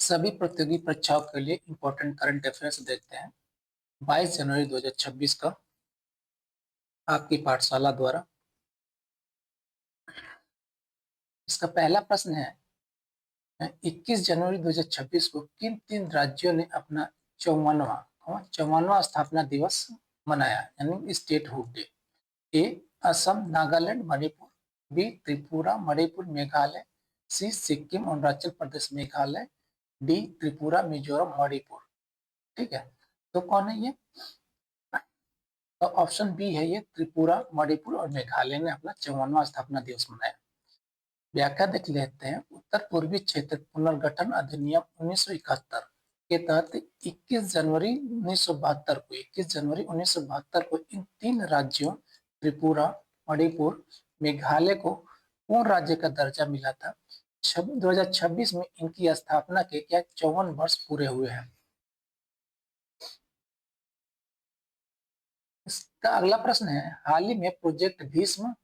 सभी प्रतियोगी परीक्षाओं के लिए इम्पोर्टेंट करंट अफेयर्स देखते हैं। 22 जनवरी 2026 का आपकी पाठशाला द्वारा। इसका पहला प्रश्न है 21 जनवरी 2026 को किन तीन राज्यों ने अपना 54वां स्थापना दिवस मनाया, यानी स्टेटहुड डे। ए असम, नागालैंड, मणिपुर। बी त्रिपुरा, मणिपुर, मेघालय। सी सिक्किम, अरुणाचल प्रदेश, मेघालय। डी त्रिपुरा, मिजोरम, मणिपुर। ठीक है, तो कौन है ये? तो ऑप्शन बी है ये, त्रिपुरा, मणिपुर और मेघालय ने अपना 54वां स्थापना दिवस मनाया। व्याख्या देख लेते हैं। उत्तर पूर्वी क्षेत्र पुनर्गठन अधिनियम 1971 के तहत 21 जनवरी 1972 को इन तीन राज्यों त्रिपुरा, मणिपुर, मेघालय को पूर्ण राज्य का दर्जा मिला था। 2026 में इनकी स्थापना के क्या 54 वर्ष पूरे हुए हैं। इसका अगला प्रश्न है, हाल ही में प्रोजेक्ट भीष्म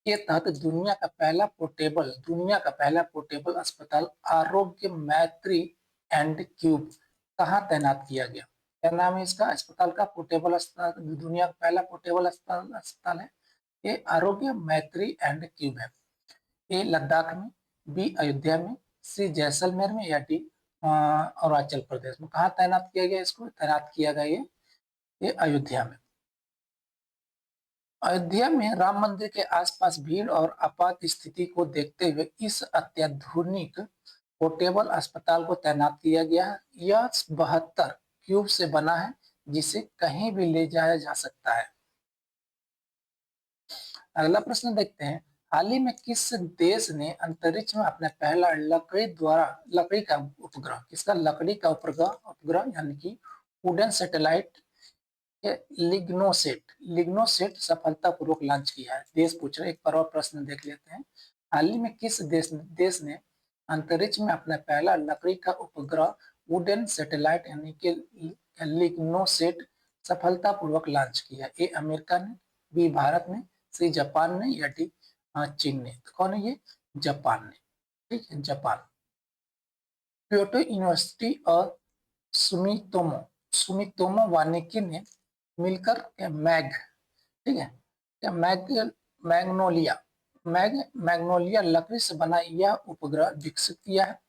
के तहत दुनिया का पहला पोर्टेबल अस्पताल आरोग्य मैत्री एंड क्यूब कहाँ तैनात किया गया? क्या नाम है इसका अस्पताल का? पोर्टेबल अस्पताल, दुनिया का पहला पोर्टेबल अस्पताल है ये आरोग्य मैत्री एंड क्यूब है। ए लद्दाख में, बी अयोध्या में, सी जैसलमेर में, या डी अरुणाचल प्रदेश में। कहाँ तैनात किया गया? इसको तैनात किया गया ये अयोध्या में। अयोध्या में राम मंदिर के आसपास भीड़ और आपात स्थिति को देखते हुए इस अत्याधुनिक पोर्टेबल अस्पताल को तैनात किया गया है। यह 72 क्यूब से बना है जिसे कहीं भी ले जाया जा सकता है। अगला प्रश्न देखते हैं, हाल ही में किस देश ने अंतरिक्ष में अपना पहला लकड़ी का उपग्रह, किसका लकड़ी का उपग्रह यानी कि वुडन सैटेलाइट लिग्नोसेट सफलतापूर्वक लॉन्च किया है? देश पूछ रहे। एक बार और प्रश्न देख लेते हैं। हाल ही में किस देश ने अंतरिक्ष में अपना पहला लकड़ी का उपग्रह वुडन सैटेलाइट यानी कि लिग्नोसेट सफलतापूर्वक लॉन्च किया? ए अमेरिका ने, बी भारत ने, सी जापान ने, या डी चीन ने। तो कौन है ये? जापान ने। ठीक है, जापान। क्योटो यूनिवर्सिटी और सुमितोमो वानिकी ने मिलकर ठीक है, मैग्नोलिया लकड़ी से बना यह उपग्रह विकसित किया है।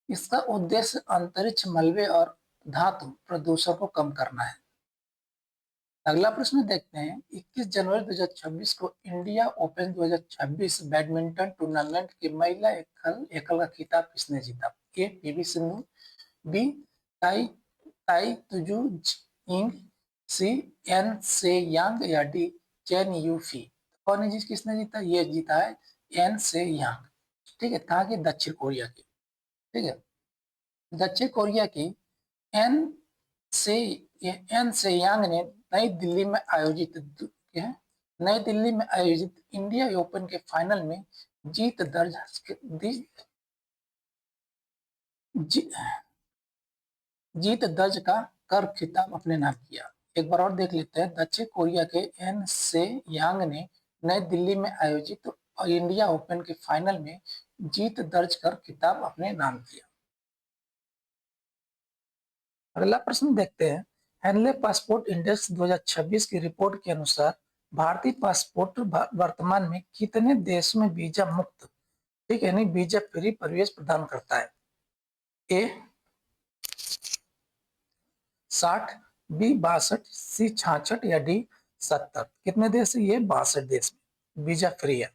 इसका उद्देश्य अंतरिक्ष मलबे और धातु प्रदूषण को कम करना है। अगला प्रश्न देखते हैं, 21 जनवरी 2026 को इंडिया ओपन 2026 बैडमिंटन टूर्नामेंट की महिला एकल का खिताब किसने जीता? ए पीवी सिंधु, बी ताई तुजू इंग, सी एन से यांग, या डी चेन यूफी। कौन है किसने जीता? ये जीता है एन से यांग। ठीक है, कहाँ की? दक्षिण कोरिया की। ठीक है, दक्षिण कोरिया की एन से यांग ने नई दिल्ली में आयोजित इंडिया ओपन के फाइनल में जीत दर्ज कर खिताब अपने नाम किया। एक बार और देख लेते हैं। दक्षिण कोरिया के एन से यांग ने नई दिल्ली में आयोजित इंडिया ओपन के फाइनल में जीत दर्ज कर खिताब अपने नाम किया। अगला प्रश्न देखते हैं, हैंडले पासपोर्ट इंडेक्स 2026 की रिपोर्ट के अनुसार भारतीय पासपोर्ट वर्तमान में कितने देशों में वीजा मुक्त, ठीक है, यानी वीजा फ्री प्रवेश प्रदान करता है? ए 60, बी 62, सी 66, या डी 70। कितने देश? ये 62 देश में वीजा फ्री है।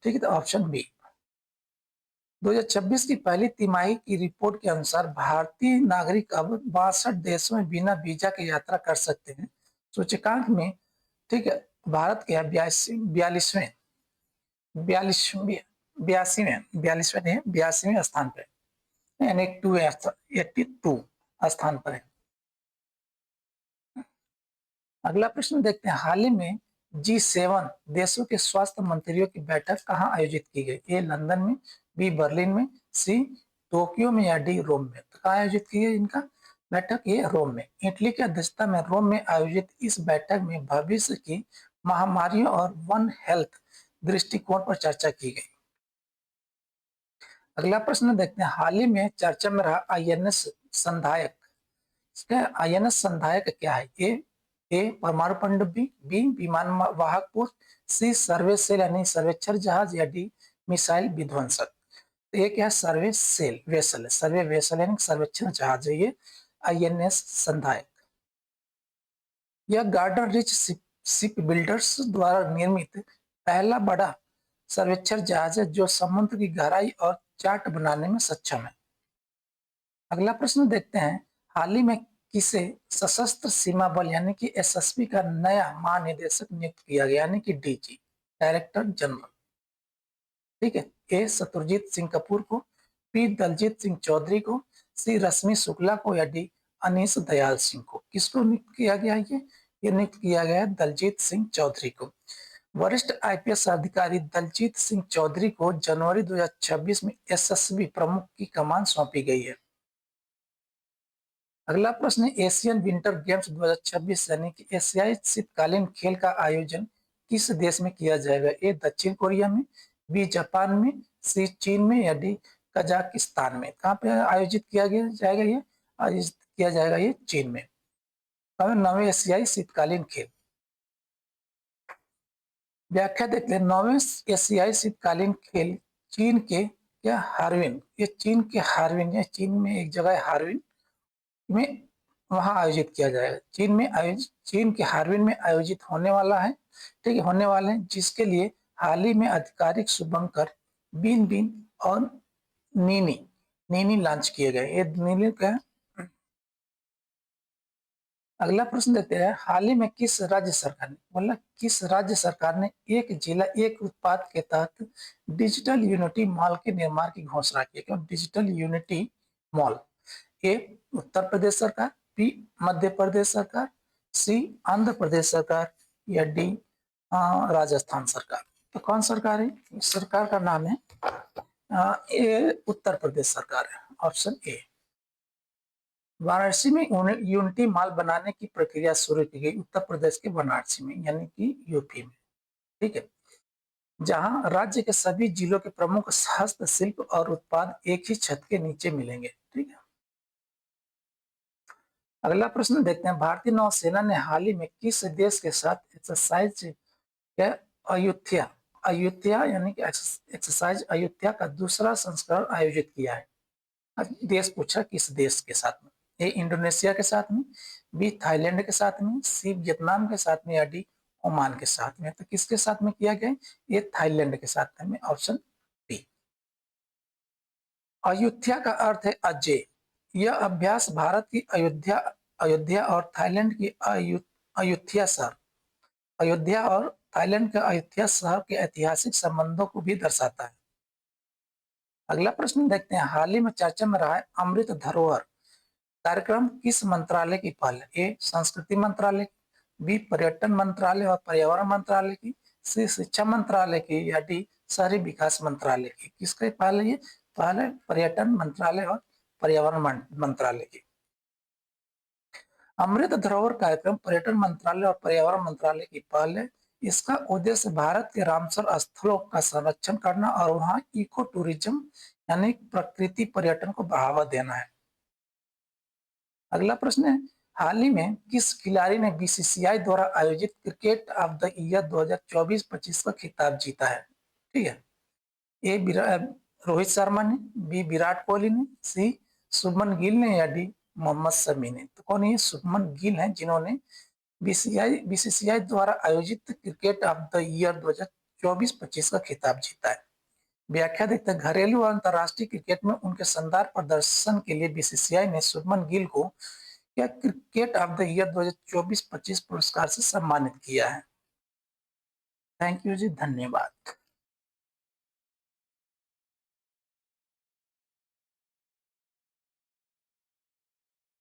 ठीक है, तो ऑप्शन बी। 2026 की पहली तिमाही की रिपोर्ट के अनुसार भारतीय नागरिक अब 62 देशों में बिना वीजा के यात्रा कर सकते हैं। सूचकांक में, ठीक है, भारत के 82वें स्थान पर, यानी 82 स्थान पर है। अगला प्रश्न देखते हैं, हाल ही में G7 देशों के स्वास्थ्य मंत्रियों की बैठक कहाँ आयोजित की गई? ए लंदन में, बी बर्लिन में, सी टोक्यो में, या डी रोम में। तो कहाँ आयोजित की गई इनका बैठक? ये रोम में। इटली की अध्यक्षता में रोम में आयोजित इस बैठक में भविष्य की महामारियों और वन हेल्थ दृष्टिकोण पर चर्चा की गई। अगला प्रश्न देखते हैं, हाल ही में चर्चा में रहा आईएनएस संधायक। इसका आईएनएस संधायक क्या है? ए परमाणु पनडुब्बी, बी विमान वाहक पोत, सी सर्वेसेल यानी सर्वेक्षण जहाज, या डी मिसाइल विध्वंसक। तो ये क्या है? सर्वे सेल वेसल है, सर्वे वेसल यानी सर्वेक्षण जहाज है ये आईएनएस संधायक। यह गार्डन रिच शिप बिल्डर्स द्वारा निर्मित पहला बड़ा सर्वेक्षण जहाज है जो समुद्र की गहराई और चार्ट बनाने में सक्षम है। अगला प्रश्न देखते हैं, हाल ही में किसे सशस्त्र सीमा बल यानी कि एसएसबी का नया महानिदेशक नियुक्त किया गया यानी कि डीजी, डायरेक्टर जनरल। ठीक है, ए शत्रुजीत सिंह कपूर को, बी दलजीत सिंह चौधरी को, सी रश्मि शुक्ला को, या डी अनीश दयाल सिंह को। किसको नियुक्त किया गया है? ये नियुक्त किया गया है दलजीत सिंह चौधरी को। वरिष्ठ आईपीएस अधिकारी दलजीत सिंह चौधरी को जनवरी 2026 में एसएसबी प्रमुख की कमान सौंपी गई है। अगला प्रश्न, एशियन विंटर गेम्स 2026 यानी कि एशियाई शीतकालीन खेल का आयोजन किस देश में किया जाएगा? ए दक्षिण कोरिया में, बी जापान में, सी चीन में, या डी कजाकिस्तान में। कहाँ पे आयोजित किया गया जाएगा? ये आयोजित किया जाएगा ये चीन में। नवे एशियाई शीतकालीन खेल। व्याख्या देखते हैं, नौवें एशियाई शीतकालीन खेल चीन के क्या हार्बिन, ये चीन के हार्बिन, या चीन में एक जगह है हार्बिन में, वहां आयोजित किया जाएगा। चीन के हार्बिन में आयोजित होने वाला है। ठीक है, होने वाले हैं, जिसके लिए हाल ही में आधिकारिक शुभंकर बिन बिन और नीनी नीनी लॉन्च किए गए। ये नीनी का। अगला प्रश्न देते हैं, हाल ही में किस राज्य सरकार ने, बोला किस राज्य सरकार ने एक जिला एक उत्पाद के तहत डिजिटल यूनिटी मॉल के निर्माण की घोषणा की? क्यों डिजिटल यूनिटी मॉल? ए उत्तर प्रदेश सरकार, बी मध्य प्रदेश सरकार, सी आंध्र प्रदेश सरकार, या डी राजस्थान सरकार। तो कौन सरकार है? सरकार का नाम है ए उत्तर प्रदेश सरकार है, ऑप्शन ए। वाराणसी में यूनिटी मॉल बनाने की प्रक्रिया शुरू की गई उत्तर प्रदेश के वाराणसी में यानी कि यूपी में। ठीक है, जहां राज्य के सभी जिलों के प्रमुख हस्तशिल्प और उत्पाद एक ही छत के नीचे मिलेंगे। ठीक है, अगला प्रश्न देखते हैं, भारतीय नौसेना ने हाल ही में किस देश के साथ एक्सरसाइज अयुत्या अयुत्या यानी कि एक्सरसाइज अयुत्या का दूसरा संस्करण आयोजित किया है? देश पूछा किस देश के साथ में? ए इंडोनेशिया के साथ में, बी थाईलैंड के साथ में, सी वियतनाम के साथ में, या डी ओमान के साथ में। तो किसके साथ में किया गया? ये थाईलैंड के साथ में, ऑप्शन बी। अयुत्या का अर्थ है अजय। यह अभ्यास भारत की अयोध्या अयोध्या और थाईलैंड की अयुत्या शहर अयोध्या और थाईलैंड के अयोध्या शहर के ऐतिहासिक संबंधों को भी दर्शाता है। अगला प्रश्न देखते हैं, हाल ही में चर्चा में रहा है अमृत धरोहर कार्यक्रम किस मंत्रालय की पहल है? ए संस्कृति मंत्रालय, बी पर्यटन मंत्रालय और पर्यावरण मंत्रालय की, सी शिक्षा मंत्रालय की, या डी शहरी विकास मंत्रालय की। किसकी पहल है? ये पहल है पर्यटन मंत्रालय और पर्यावरण मंत्रालय की। अमृत धरोहर कार्यक्रम पर्यटन मंत्रालय और पर्यावरण मंत्रालय की पहल है। इसका उद्देश्य भारत के रामसर स्थलों का संरक्षण करना और वहां इको टूरिज्म यानी प्रकृति पर्यटन को बढ़ावा देना है। अगला प्रश्न है, हाल ही में किस खिलाड़ी ने बीसीसीआई द्वारा आयोजित क्रिकेट ऑफ द ईयर 2024-25 का खिताब जीता है? ठीक है, ए रोहित शर्मा ने, बी विराट कोहली ने, सी शुभमन गिल ने, या डी मोहम्मद शमी ने। तो कौन? ये शुभमन गिल हैं जिन्होंने बीसीसीआई द्वारा आयोजित क्रिकेट ऑफ द ईयर 2024-25 का खिताब जीता है। व्याख्या देखते हैं, घरेलू और अंतर्राष्ट्रीय क्रिकेट में उनके शानदार प्रदर्शन के लिए बीसीसीआई ने शुभमन गिल को या क्रिकेट ऑफ द ईयर 2024-25 पुरस्कार से सम्मानित किया है। थैंक यू जी, धन्यवाद।